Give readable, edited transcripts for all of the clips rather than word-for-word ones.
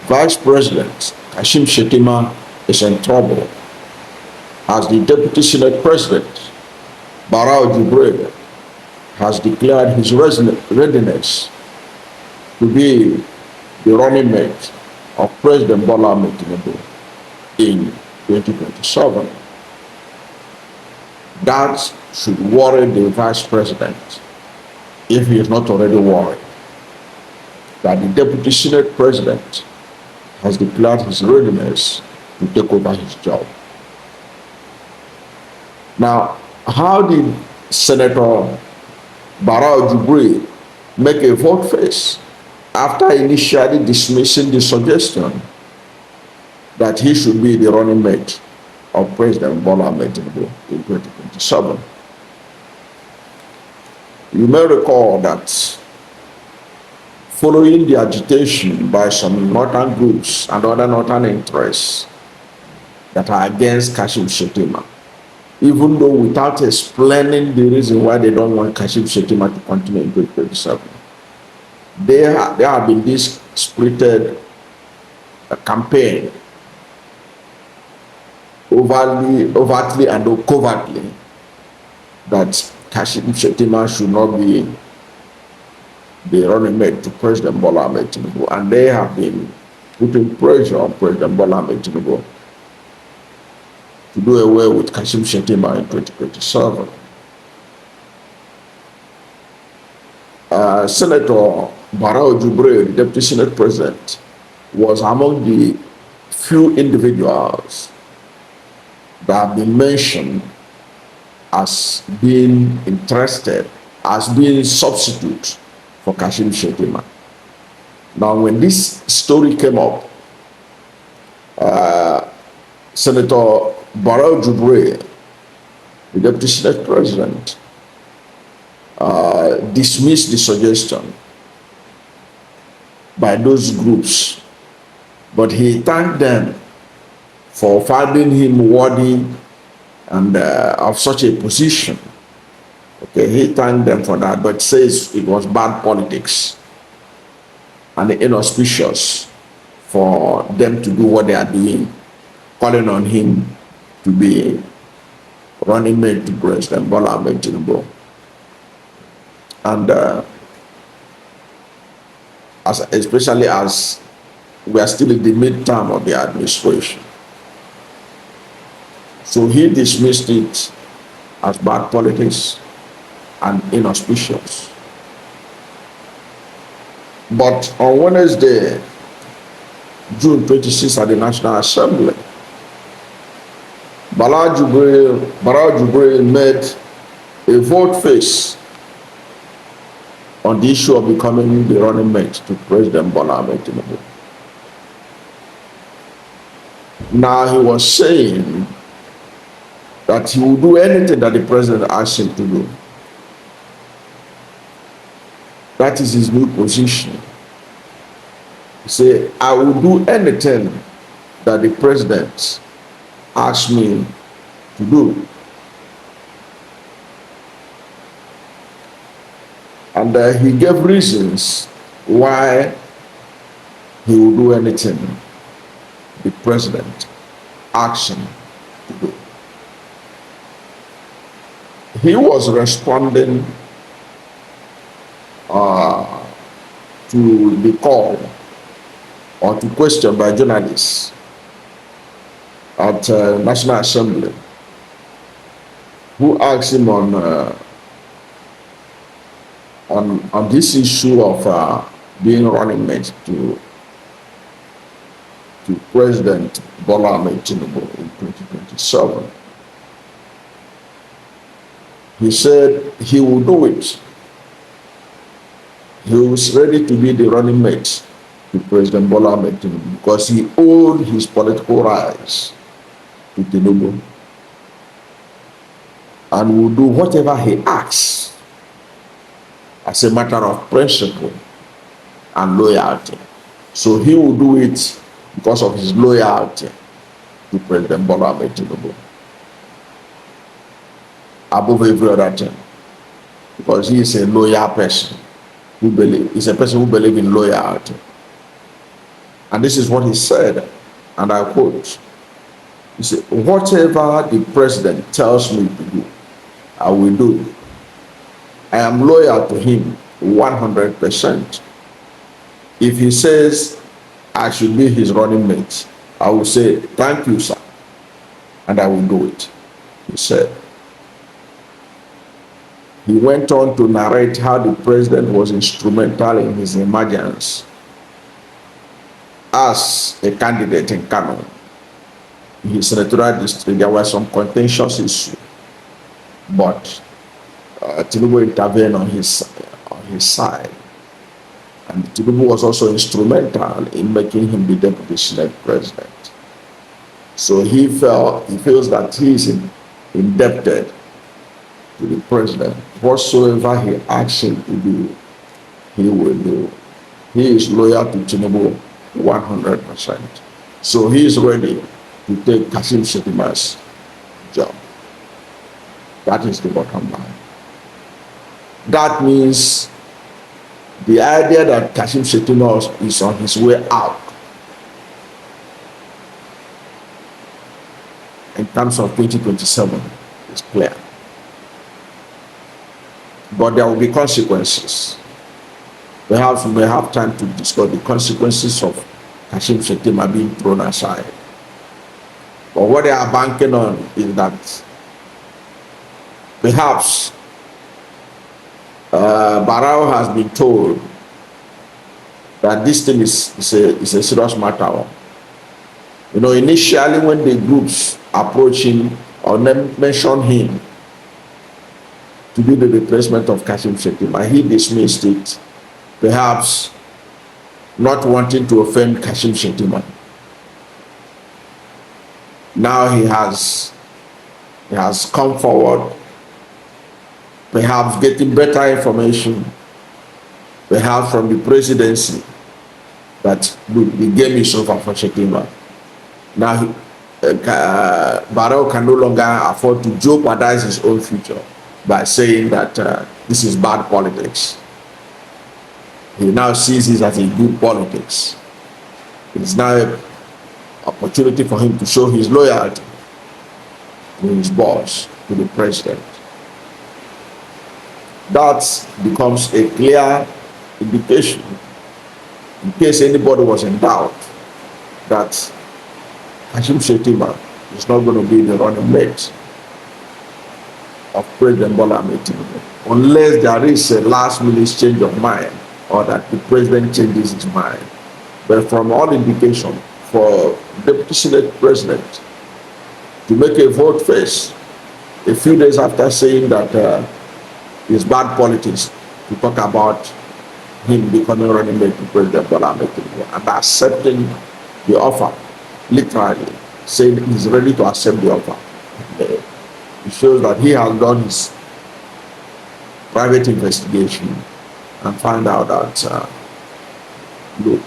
Vice President Kashim Shettima is in trouble as the Deputy Senate President Barau Jibrin has declared his readiness to be the running mate of President Bola Tinubu in 2027. That should worry the Vice President, if he is not already worried, that the Deputy Senate President has declared his readiness to take over his job. Now, how did Senator Barau Jibrin make a vote face after initially dismissing the suggestion that he should be the running mate of President Bola Tinubu in 2027? You may recall that following the agitation by some northern groups and other northern interests that are against Kashim Shettima, even though without explaining the reason why they don't want Kashim Shettima to continue in 2027, there have been this spirited campaign, overtly and covertly, that Kashim Shettima should not be the running mate to President Bola Tinubu, and they have been putting pressure on President Bola Tinubu to do away with Kashim Shettima in 2027. Senator Barau Jibrin, Deputy Senate President, was among the few individuals that have been mentioned as being interested, as being substitute for Kashim Shettima. Now, when this story came up, Senator Barau Jibrin, the Deputy Senate President, dismissed the suggestion by those groups, but he thanked them for finding him worthy and of such a position. Okay, he thanked them for that, but says it was bad politics and inauspicious for them to do what they are doing, calling on him to be running mate to President Bola Tinubu. And especially as we are still in the midterm of the administration. So he dismissed it as bad politics and inauspicious. But on Wednesday, June 26th, at the National Assembly, Barau Jibrin made a vote face on the issue of becoming the running mate to President Bola Tinubu. Now, he was saying that he will do anything that the president asks him to do. That is his new position. He said, I will do anything that the president asks me to do. And he gave reasons why he will do anything the president asks him to do. He was responding to the call or to question by journalists at National Assembly, who asked him on this issue of being running mate to President Bola Tinubu in 2027. He said he will do it. He was ready to be the running mate to President Bola Tinubu because he owed his political rights to Tinubu and will do whatever he asks as a matter of principle and loyalty. So he will do it because of his loyalty to President Bola Tinubu above every other thing, because he is a loyal person he's a person who believes in loyalty. And this is what he said, and I quote, he said, "Whatever the president tells me to do, I will do it. I am loyal to him 100%. If he says I should be his running mate, I will say, thank you, sir, and I will do it," he said. He went on to narrate how the president was instrumental in his emergence as a candidate in Kano. In his senatorial district, there were some contentious issues, but Tinubu intervened on his side. And Tinubu was also instrumental in making him the deputy Senate president. So he feels that he is indebted to the president. Whatsoever he asks him to do, he will do. He is loyal to Tinubu 100%. So he is ready to take Kashim Shettima's job. That is the bottom line. That means the idea that Kashim Shettima is on his way out in terms of 2027 is clear. But there will be consequences. Perhaps we may have time to discuss the consequences of Kashim Shettima being thrown aside. But what they are banking on is that perhaps Barau has been told that this thing is a serious matter. You know, initially when the groups approach him or mention him to be the replacement of Kashim Shettima, he dismissed it, perhaps not wanting to offend Kashim Shettima. Now he has come forward, perhaps getting better information, perhaps from the presidency, that the game is over for Shettima. Now, Barau can no longer afford to jeopardize his own future by saying that this is bad politics. He now sees this as a good politics. It's now an opportunity for him to show his loyalty to his boss, to the president. That becomes a clear indication, in case anybody was in doubt, that Kashim Shettima is not going to be the running mate of President Bola Tinubu, unless there is a last-minute change of mind or that the president changes his mind. But from all indication, for Deputy Senate President to make a vote first a few days after saying that it's bad politics to talk about him becoming running mate to President Bola Tinubu and accepting the offer, literally saying he's ready to accept the offer. It shows that he has done his private investigation and find out that look,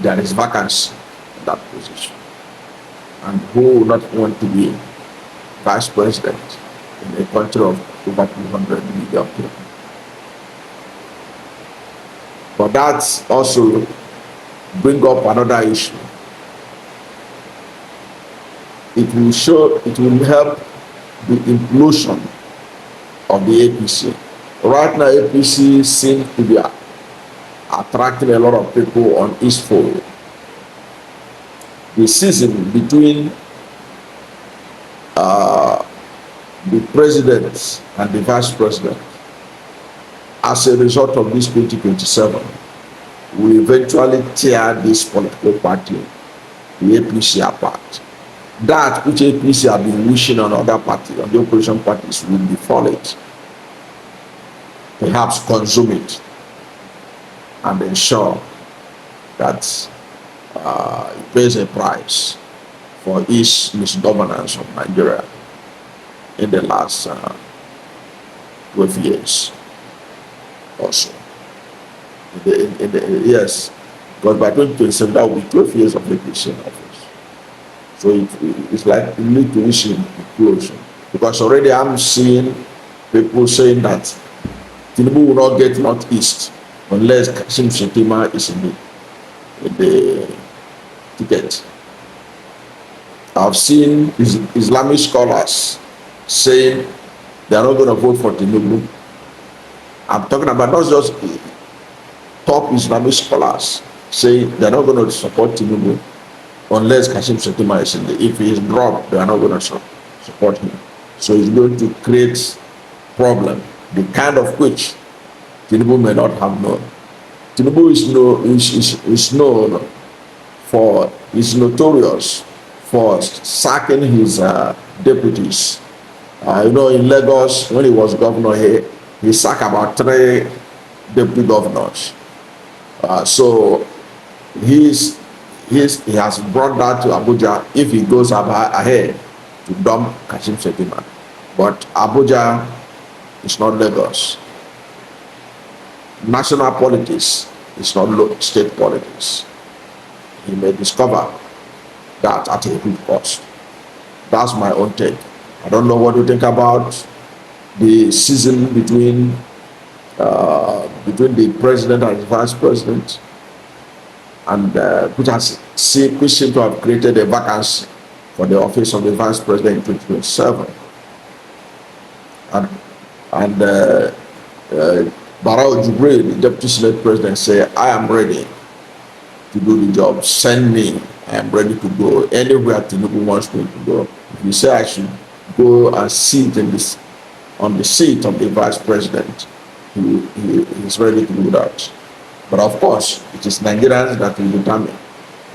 there is vacancy in that position, and who would not want to be vice president in a country of over 200 million people. But that's also bring up another issue. It will help the implosion of the APC. Right now, APC seems to be attracting a lot of people on its fold. The schism between the president and the vice president, as a result of this 2027, will eventually tear this political party, the APC, apart. That which APC have been wishing on other parties, on the opposition parties, will befall it. Perhaps consume it and ensure that it pays a price for its misgovernance of Nigeria in the last 12 years or so. Yes, because by 2027 that will be 12 years of APC in office. So it's like we need to reach implosion, because already I'm seeing people saying that Tinubu will not get Northeast unless Kashim Shettima is in ticket. I've seen Islamic scholars saying they are not going to vote for Tinubu. I'm talking about not just top Islamic scholars saying they are not going to support Tinubu unless Kashim Shettima is in the. If he is dropped, they are not going to support him. So it's going to create problem, the kind of which Tinubu may not have known. Tinubu is known for, is notorious for sacking his deputies. In Lagos, when he was governor, he sacked about 3 deputy governors. So he has brought that to Abuja if he goes ahead to dump Kashim Shettima. But Abuja is not Lagos. National politics is not state politics. He may discover that at a good cost. That's my own take. I don't know what you think about the season between the president and the vice president, and which seem to have created a vacancy for the office of the vice president in 2027. And Barau Jibrin, the deputy senate president, said, "I am ready to do the job. Send me. I am ready to go anywhere Tinubu wants me to go. If you say I should go and sit on the seat of the vice president, he is ready to do that." But of course, it is Nigerians that will determine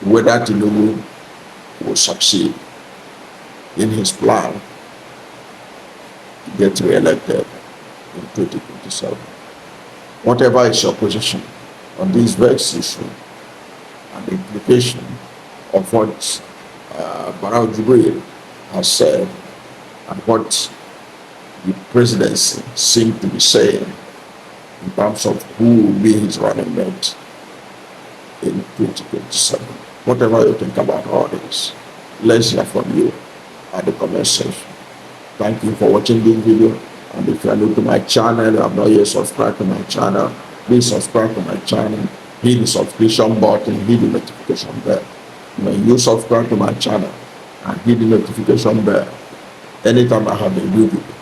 whether Tinubu will succeed in his plan to get re-elected in 2027. Whatever is your position on this vexed issue and the implication of what Barau Jibrin has said and what the presidency seemed to be saying in terms of who will be his running mate in 2027. Whatever you think about all this, let's hear from you at the comment section. Thank you for watching this video. And if you are new to my channel, you have not yet subscribed to my channel, please subscribe to my channel, hit the subscription button, hit the notification bell. When you subscribe to my channel and hit the notification bell, anytime I have a new video,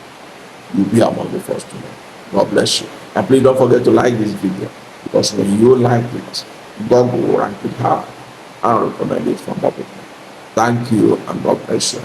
you'll be among the first to know. God bless you. And please don't forget to like this video, because when you like it, God will rank it high and recommend it for more people. Thank you, and God bless you.